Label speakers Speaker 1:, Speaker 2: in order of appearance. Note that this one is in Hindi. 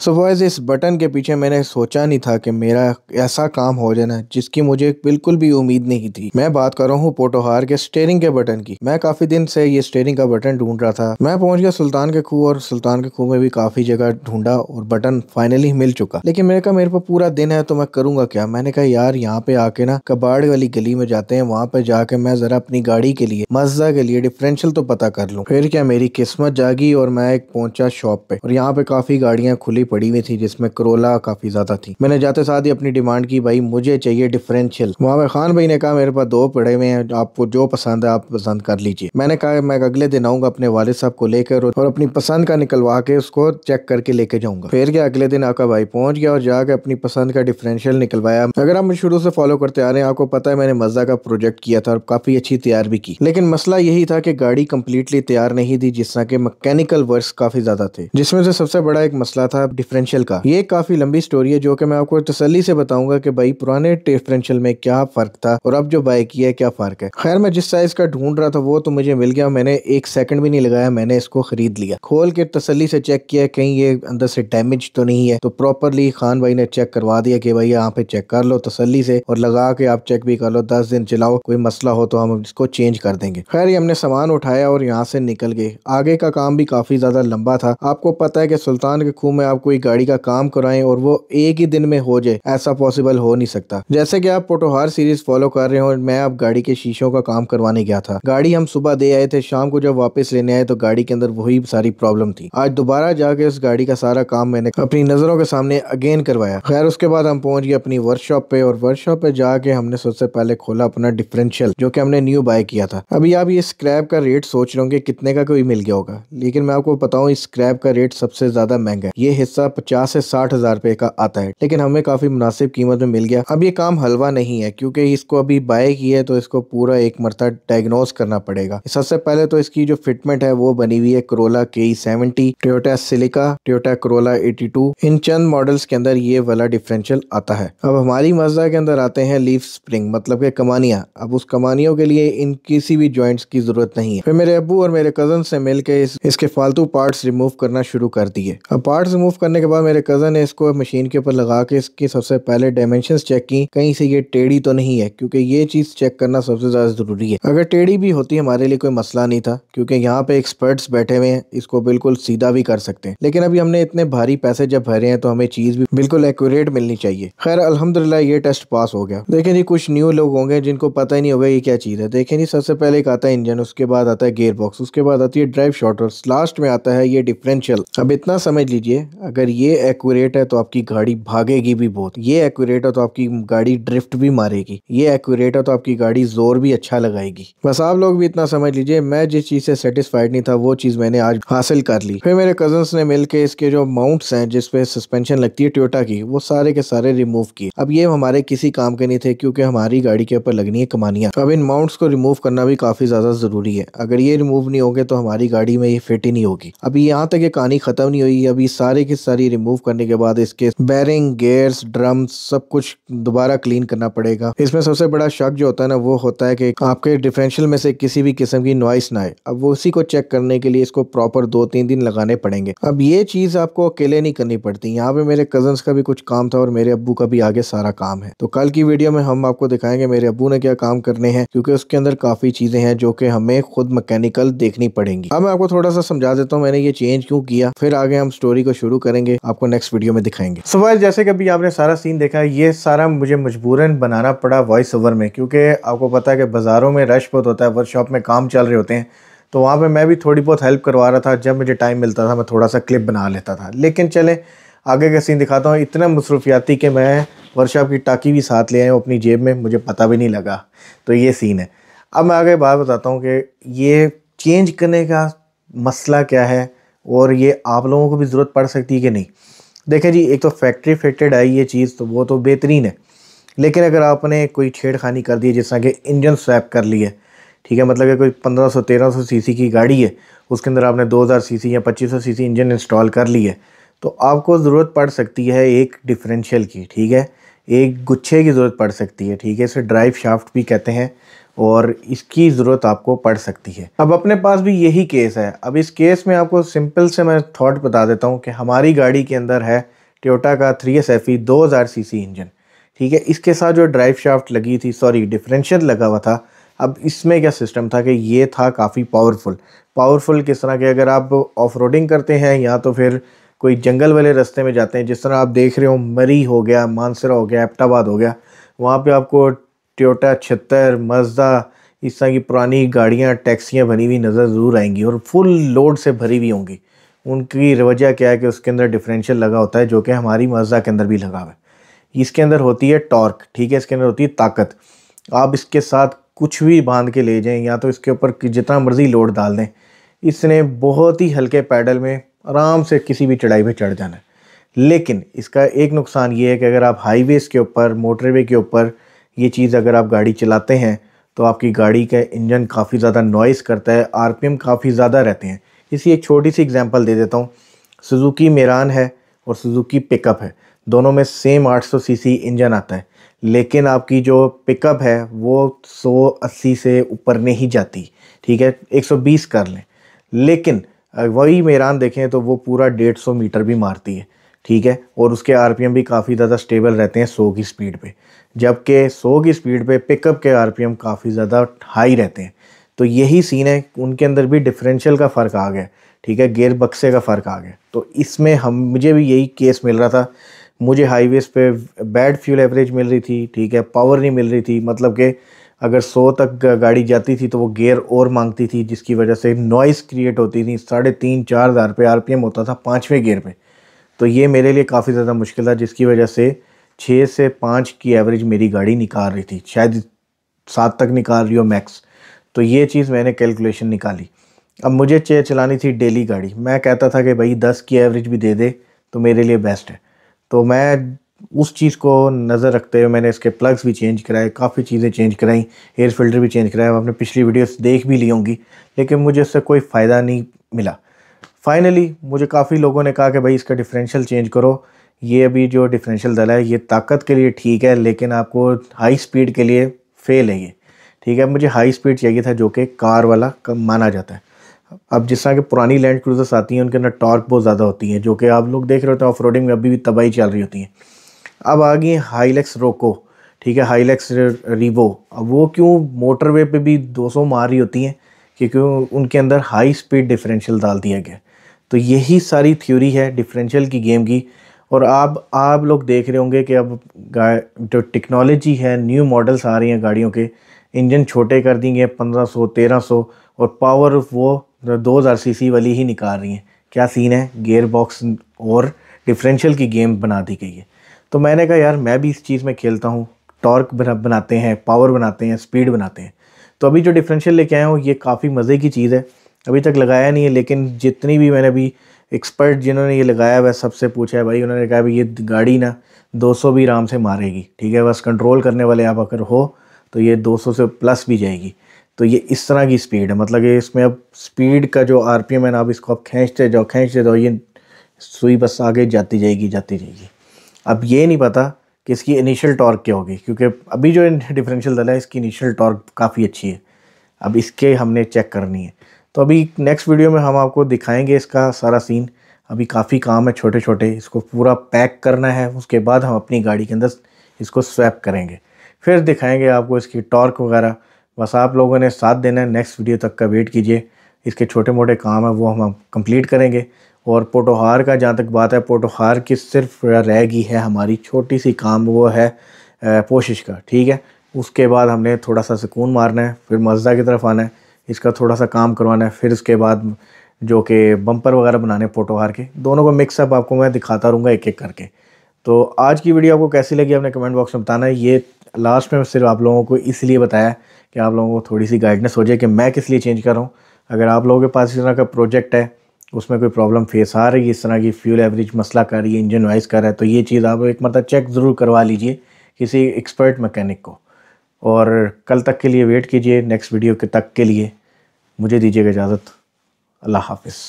Speaker 1: सो बॉयज इस बटन के पीछे मैंने सोचा नहीं था कि मेरा ऐसा काम हो जाना जिसकी मुझे बिल्कुल भी उम्मीद नहीं थी। मैं बात कर रहा हूँ पोटोहार के स्टीयरिंग के बटन की। मैं काफी दिन से ये स्टीयरिंग का बटन ढूंढ रहा था। मैं पहुंच गया सुल्तान के खूह और सुल्तान के खूह में भी काफी जगह ढूंढा और बटन फाइनली मिल चुका। लेकिन मेरे कहा मेरे पास पूरा दिन है तो मैं करूंगा क्या। मैंने कहा यार यहाँ पे आके ना कबाड़ वाली गली में जाते हैं, वहां पे जाके मैं जरा अपनी गाड़ी के लिए मजा के लिए डिफरेंशियल तो पता कर लूं। फिर क्या मेरी किस्मत जागी और मैं एक पहुंचा शॉप पे और यहाँ पे काफी गाड़ियां खुली पड़ी हुई थी जिसमें करोला काफी ज्यादा थी। मैंने जाते साथ ही अपनी डिमांड की, भाई मुझे चाहिए डिफरेंशियल। वहां पे खान भाई ने कहा मेरे पास दो पड़े हुए हैं, आपको जो पसंद है आप पसंद कर लीजिए। मैंने कहा मैं अगले दिन आऊंगा अपने वालिद साहब को लेकर और अपनी पसंद का निकलवा के उसको चेक करके लेके जाऊंगा। फिर क्या अगले दिन आपका भाई पहुंच गया और जाके अपनी पसंद का डिफरेंशियल निकलवाया। अगर आप मुझे शुरू से फॉलो करते आ रहे हैं आपको पता है मैंने मजा का प्रोजेक्ट किया था और काफी अच्छी तैयार भी की। लेकिन मसला यही था कि गाड़ी कंप्लीटली तैयार नहीं थी, जिस तरह के मैकेनिकल वर्क्स काफी ज्यादा थे, जिसमें से सबसे बड़ा एक मसला था डिफरेंशियल का। ये काफी लंबी स्टोरी है जो कि मैं आपको तसल्ली से बताऊंगा कि भाई पुराने डिफरेंशियल में क्या फर्क था और अब जो बाइक किया है क्या फर्क है। खैर मैं जिस साइज का ढूंढ रहा था वो तो मुझे मिल गया। मैंने एक सेकंड भी नहीं लगाया, मैंने इसको खरीद लिया। खोल के तसल्ली से चेक किया कहीं ये अंदर से डैमेज तो नहीं है, तो प्रॉपरली खान भाई ने चेक करवा दिया कि भाई यहाँ पे चेक कर लो तसल्ली से और लगा के आप चेक भी कर लो, 10 दिन चलाओ, कोई मसला हो तो हम इसको चेंज कर देंगे। खैर ये हमने सामान उठाया और यहाँ से निकल गए। आगे का काम भी काफी ज्यादा लंबा था। आपको पता है कि सुल्तान के खूह में आप कोई गाड़ी का काम कराएं और वो एक ही दिन में हो जाए, ऐसा पॉसिबल हो नहीं सकता। जैसे कि आप पोटोहार सीरीज फॉलो कर रहे हो, मैं अब गाड़ी के शीशों का काम करवाने गया था। गाड़ी हम सुबह दे आए थे, शाम को जब वापस लेने आए तो गाड़ी के अंदर वही सारी प्रॉब्लम थी। आज दोबारा जाके उस गाड़ी का सारा काम मैंने अपनी नजरों के सामने अगेन करवाया। खैर उसके बाद हम पहुंच गए अपनी वर्कशॉप पे और वर्कशॉप पे जाके हमने सबसे पहले खोला अपना डिफरेंशियल जो कि हमने न्यू बाय किया था। अभी आप ये स्क्रैप का रेट सोच रहे होंगे कितने का कोई मिल गया होगा, लेकिन मैं आपको बताऊं इस स्क्रैप का रेट सबसे ज्यादा महंगा है। ये हिस्सा 50 से 60 हजार रुपए का आता है, लेकिन हमें काफी मुनासिब कीमत में मिल गया। अब ये काम हलवा नहीं है क्योंकि इसको अभी बाय किया है तो इसको पूरा एक मरतबा डायग्नोस करना पड़ेगा। सबसे पहले तो इसकी जो फिटमेंट है वो बनी हुई है Corolla K70, Toyota silica, Toyota Corolla 82, इन चंद मॉडल्स के अंदर ये वाला डिफरेंशियल आता है। अब हमारी मज़दा के अंदर आते हैं लीफ स्प्रिंग मतलब के कमानियां। अब उस कमानियों के लिए इन किसी भी जॉइंट्स की जरूरत नहीं है। फिर मेरे अब्बू और मेरे कजन से मिलकर इसके फालतू पार्ट्स रिमूव करना शुरू कर दिए। अब पार्ट्स रिमूव करने के बाद मेरे कजन ने इसको मशीन के ऊपर लगा के इसकी सबसे पहले डायमेंशंस चेक की, कहीं से ये टेढ़ी तो नहीं है, क्योंकि ये चीज चेक करना सबसे ज्यादा जरूरी है। अगर टेढ़ी भी होती हमारे लिए कोई मसला नहीं था क्योंकि यहाँ पे एक्सपर्ट्स बैठे हुए हैं, इसको बिल्कुल सीधा भी कर सकते हैं। लेकिन अभी हमने इतने भारी पैसे जब भरे हैं तो हमें चीज भी बिल्कुल एक्यूरेट मिलनी चाहिए। खैर अल्हम्दुलिल्लाह ये टेस्ट पास हो गया। देखें जी कुछ न्यू लोग होंगे जिनको पता ही नहीं होगा ये क्या चीज है। देखें जी सबसे पहले एक आता है इंजन, उसके बाद आता है गियर बॉक्स, उसके बाद आती है ड्राइव शॉफ्ट, लास्ट में आता है ये डिफरेंशियल। अब इतना समझ लीजिए अगर ये एक्यूरेट है तो आपकी गाड़ी भागेगी भी बहुत, ये एक्यूरेट है तो आपकी गाड़ी ड्रिफ्ट भी मारेगी, ये एक्यूरेट है तो आपकी गाड़ी जोर भी अच्छा लगाएगी। बस आप लोग भी इतना समझ लीजिए मैं जिस चीज से सेटिस्फाइड नहीं था वो चीज मैंने आज हासिल कर ली। फिर मेरे कजन्स ने मिलकर इसके जो माउंट्स हैं जिसपे सस्पेंशन लगती है टोयोटा की, वो सारे के सारे रिमूव किए। अब ये हमारे किसी काम के नहीं थे क्योंकि हमारी गाड़ी के ऊपर लगनी है कमानियां। अब इन माउंट्स को रिमूव करना भी काफी ज्यादा जरूरी है। अगर ये रिमूव नहीं होंगे तो हमारी गाड़ी में ये फिट ही नहीं होगी। अभी यहाँ तक ये कहानी खत्म नहीं हुई। अभी सारे की सारी रिमूव करने के बाद इसके बैरिंग, गियर्स, ड्रम्स सब कुछ दोबारा क्लीन करना पड़ेगा। इसमें सबसे बड़ा शक जो होता है ना वो होता है कि आपके डिफरेंशियल में से किसी भी किस्म की नॉइस ना आए। अब वो उसी को चेक करने के लिए इसको प्रॉपर 2-3 दिन लगाने पड़ेंगे। अब ये चीज आपको अकेले नहीं करनी पड़ती, यहाँ पे मेरे कजन्स का भी कुछ काम था और मेरे अब्बू का भी आगे सारा काम है। तो कल की वीडियो में हम आपको दिखाएंगे मेरे अब्बू ने क्या काम करने हैं, क्योंकि उसके अंदर काफी चीजें हैं जो कि हमें खुद मैकेनिकल देखनी पड़ेंगी। अब मैं आपको थोड़ा सा समझा देता हूँ मैंने ये चेंज क्यों किया, फिर आगे हम स्टोरी को शुरू करेंगे, आपको नेक्स्ट वीडियो में दिखाएंगे। सो गाइस जैसे कि अभी आपने सारा सीन देखा, ये सारा मुझे मजबूरन बनाना पड़ा वॉइस ओवर में, क्योंकि आपको पता है कि बाजारों में रश बहुत होता है, वर्कशॉप में काम चल रहे होते हैं, तो वहाँ पे मैं भी थोड़ी बहुत हेल्प करवा रहा था। जब मुझे टाइम मिलता था मैं थोड़ा सा क्लिप बना लेता था। लेकिन चले आगे का सीन दिखाता हूँ। इतना मसरूफियाती कि मैं वर्कशॉप की टाकी भी साथ ले आया हूँ अपनी जेब में, मुझे पता भी नहीं लगा। तो ये सीन है। अब मैं आगे बात बताता हूँ कि ये चेंज करने का मसला क्या है और ये आप लोगों को भी ज़रूरत पड़ सकती है कि नहीं। देखें जी एक तो फैक्ट्री फिटेड आई ये चीज़ तो वो तो बेहतरीन है, लेकिन अगर आपने कोई छेड़खानी कर दी है जिस तरह कि इंजन स्वैप कर ली है, ठीक है, मतलब कि कोई 1500-1300 सीसी की गाड़ी है उसके अंदर आपने 2000 सीसी या 2500 सीसी इंजन इंस्टॉल कर ली है, तो आपको ज़रूरत पड़ सकती है एक डिफरेंशियल की। ठीक है, एक गुच्छे की ज़रूरत पड़ सकती है, ठीक है। इसे ड्राइव शाफ्ट भी कहते हैं और इसकी ज़रूरत आपको पड़ सकती है। अब अपने पास भी यही केस है। अब इस केस में आपको सिंपल से मैं थॉट बता देता हूँ कि हमारी गाड़ी के अंदर है टोयोटा का 3SFE 2000 सीसी इंजन, ठीक है। इसके साथ जो ड्राइव शाफ्ट लगी थी, सॉरी डिफरेंशियल लगा हुआ था। अब इसमें क्या सिस्टम था कि ये था काफ़ी पावरफुल किस तरह के, अगर आप ऑफ रोडिंग करते हैं या तो फिर कोई जंगल वाले रास्ते में जाते हैं, जिस तरह आप देख रहे हो मरी हो गया, मानसरा हो गया, एबटाबाद हो गया, वहाँ पे आपको टोयोटा 76 मज़दा इस तरह की पुरानी गाड़ियाँ टैक्सियाँ भरी हुई नज़र ज़रूर आएंगी और फुल लोड से भरी हुई होंगी। उनकी वजह क्या है कि उसके अंदर डिफरेंशियल लगा होता है, जो कि हमारी मज़दा के अंदर भी लगा हुआ है। इसके अंदर होती है टॉर्क, ठीक है, इसके अंदर होती है ताकत। आप इसके साथ कुछ भी बांध के ले जाएं या तो इसके ऊपर जितना मर्जी लोड डाल दें, इसने बहुत ही हल्के पैडल में आराम से किसी भी चढ़ाई पे चढ़ जाना है। लेकिन इसका एक नुकसान ये है कि अगर आप हाईवेज़ के ऊपर, मोटरवे के ऊपर ये चीज़ अगर आप गाड़ी चलाते हैं तो आपकी गाड़ी का इंजन काफ़ी ज़्यादा नॉइज़ करता है, आरपीएम काफ़ी ज़्यादा रहते हैं। इसी एक छोटी सी एग्जांपल दे देता हूँ। सुजुकी मेरान है और सुजुकी पिकअप है, दोनों में सेम 800 सीसी इंजन आता है, लेकिन आपकी जो पिकअप है वो 180 से ऊपर नहीं जाती, ठीक है, 120 कर लें। लेकिन वही मेरान देखें तो वो पूरा 150 मीटर भी मारती है, ठीक है, और उसके आरपीएम भी काफ़ी ज़्यादा स्टेबल रहते हैं 100 की स्पीड पे, जबकि 100 की स्पीड पे पिकअप के आरपीएम काफ़ी ज़्यादा हाई रहते हैं। तो यही सीन है, उनके अंदर भी डिफरेंशियल का फ़र्क आ गया, ठीक है, गेयर बक्से का फ़र्क आ गया। तो इसमें मुझे भी यही केस मिल रहा था। मुझे हाईवेज़ पे बैड फ्यूल एवरेज मिल रही थी, ठीक है, पावर नहीं मिल रही थी, मतलब कि अगर 100 तक गाड़ी जाती थी तो वो गियर और मांगती थी, जिसकी वजह से नॉइज़ क्रिएट होती थी। 3,500-4 हज़ार पे आरपीएम होता था 5वें गियर पे। तो ये मेरे लिए काफ़ी ज़्यादा मुश्किल था, जिसकी वजह से 6 से 5 की एवरेज मेरी गाड़ी निकाल रही थी, शायद 7 तक निकाल रही हो मैक्स। तो ये चीज़ मैंने कैलकुलेशन निकाली। अब मुझे चलानी थी डेली गाड़ी, मैं कहता था कि भाई 10 की एवरेज भी दे दे तो मेरे लिए बेस्ट है। तो मैं उस चीज़ को नज़र रखते हुए मैंने इसके प्लग्स भी चेंज कराए, काफ़ी चीज़ें चेंज कराई, एयर फिल्टर भी चेंज कराया। आपने पिछली वीडियोस देख भी ली होंगी, लेकिन मुझे उससे कोई फ़ायदा नहीं मिला। फाइनली मुझे काफ़ी लोगों ने कहा कि भाई इसका डिफरेंशियल चेंज करो, ये अभी जो डिफरेंशियल डला है ये ताकत के लिए ठीक है, लेकिन आपको हाई स्पीड के लिए फेल है ये, ठीक है। मुझे हाई स्पीड चाहिए था जो कि कार वाला कम माना जाता है। अब जिस तरह की पुरानी लैंड क्रूज़र्स आती हैं उनके अंदर टॉर्क बहुत ज़्यादा होती है, जो कि आप लोग देख रहे होते हैं ऑफ रोडिंग में अभी भी तबाही चल रही होती है। अब आ गई हाईलैक्स रोको, ठीक है, हाईलैक्स रीवो। अब वो क्यों मोटरवे पे भी 200 मार रही होती हैं, क्योंकि उनके अंदर हाई स्पीड डिफरेंशियल डाल दिया गया। तो यही सारी थ्योरी है डिफरेंशियल की गेम की। और आप लोग देख रहे होंगे कि अब जो टेक्नोलॉजी है, न्यू मॉडल्स आ रही हैं गाड़ियों के, इंजन छोटे कर देंगे 1500 1300 और पावर वो 2000 सीसी वाली ही निकाल रही हैं। क्या सीन है, गियर बॉक्स और डिफरेंशियल की गेम बना दी गई है। तो मैंने कहा यार मैं भी इस चीज़ में खेलता हूँ, टॉर्क बनाते हैं, पावर बनाते हैं, स्पीड बनाते हैं। तो अभी जो डिफरेंशियल लेके आया हूँ ये काफ़ी मज़े की चीज़ है। अभी तक लगाया नहीं है, लेकिन जितनी भी मैंने अभी एक्सपर्ट जिन्होंने ये लगाया हुआ सबसे पूछा है भाई, उन्होंने कहा भाई ये गाड़ी ना 200 भी आराम से मारेगी, ठीक है, बस कंट्रोल करने वाले आप अगर हो तो ये 200 से प्लस भी जाएगी। तो ये इस तरह की स्पीड है, मतलब कि इसमें अब स्पीड का जो आरपीएम है ना, अब इसको आप खींचते जाओ, ये सुई बस आगे जाती जाएगी। अब ये नहीं पता कि इसकी इनिशियल टॉर्क क्या होगी, क्योंकि अभी जो डिफरेंशियल डला है इसकी इनिशियल टॉर्क काफ़ी अच्छी है। अब इसके हमने चेक करनी है। तो अभी नेक्स्ट वीडियो में हम आपको दिखाएंगे इसका सारा सीन। अभी काफ़ी काम है छोटे छोटे, इसको पूरा पैक करना है, उसके बाद हम अपनी गाड़ी के अंदर इसको स्वैप करेंगे, फिर दिखाएंगे आपको इसकी टॉर्क वगैरह। बस आप लोगों ने साथ देना है, नेक्स्ट वीडियो तक का वेट कीजिए। इसके छोटे मोटे काम है वो हम कंप्लीट करेंगे। और पोटोहार का जहाँ तक बात है, पोटोहार की सिर्फ रह गई है हमारी छोटी सी काम, वो है पोशिश का, ठीक है। उसके बाद हमने थोड़ा सा सुकून मारना है, फिर मज़दा की तरफ आना है, इसका थोड़ा सा काम करवाना है, फिर उसके बाद जो कि बम्पर वगैरह बनाने पोटोहार के, दोनों को मिक्सअप आपको मैं दिखाता रहूँगा एक एक करके। तो आज की वीडियो आपको कैसी लगी आपने कमेंट बॉक्स में बताना है। ये लास्ट में सिर्फ आप लोगों को इसलिए बताया कि आप लोगों को थोड़ी सी गाइडेंस हो जाए कि मैं किस लिए चेंज कर रहा हूँ। अगर आप लोगों के पास इस तरह का प्रोजेक्ट है, उसमें कोई प्रॉब्लम फेस आ रही है, इस तरह की फ्यूल एवरेज मसला कर रही है, इंजन नॉइज़ कर रहा है, तो ये चीज़ आप एक मतलब चेक ज़रूर करवा लीजिए किसी एक्सपर्ट मैकेनिक को। और कल तक के लिए वेट कीजिए, नेक्स्ट वीडियो के तक के लिए मुझे दीजिएगा इजाज़त। अल्लाह हाफ़िज़।